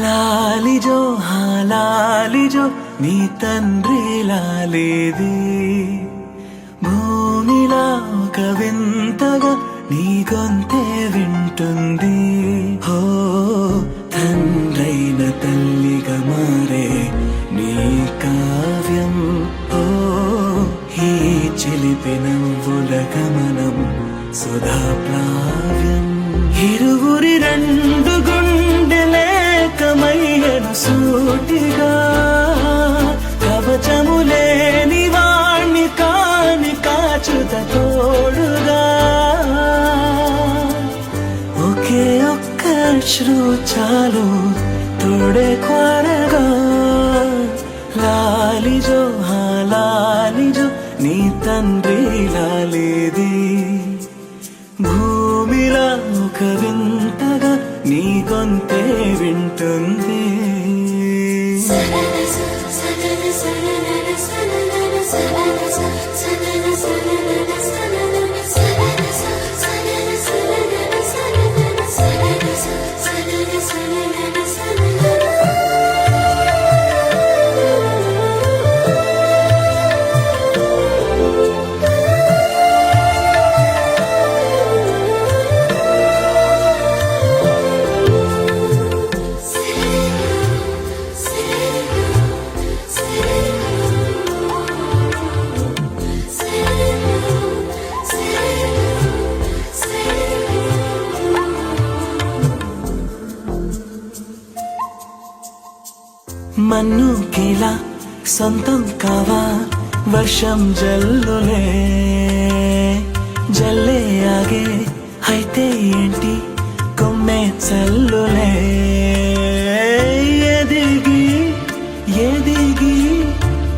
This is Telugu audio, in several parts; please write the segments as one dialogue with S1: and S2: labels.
S1: లాలిజో లాలిజో నీ తండ్రి లాలేది భూమిలా ఒక వింతగా నీ గొంతే వింటుంది హో తండ్రైన తల్లిగా మారే నీ కావ్యం ఓ ఈ చిలిపి నవ్వుల గమనం సుధా ప్లావ్యం ఇరువురి రెండు గుండెలేకమయ్యను సూటిగా కవచములేని వాణ్ణి కాని కాచుత తోడుగా ఒకే ఒక్క అశ్రు చాలు తోడే కొరగా లాలిజో లాలిజో నీ తండ్రి లాలేది భూమిలా ఒక వింతగా నీ గొంతే వింటుంది మన్నుకిలా సొంతం కావా వర్షం జల్లులే జల్లే ఆగే అయితే ఏంటి కొమ్మే చల్లులే ఎదిగి ఎదిగి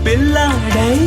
S1: పిల్లాడై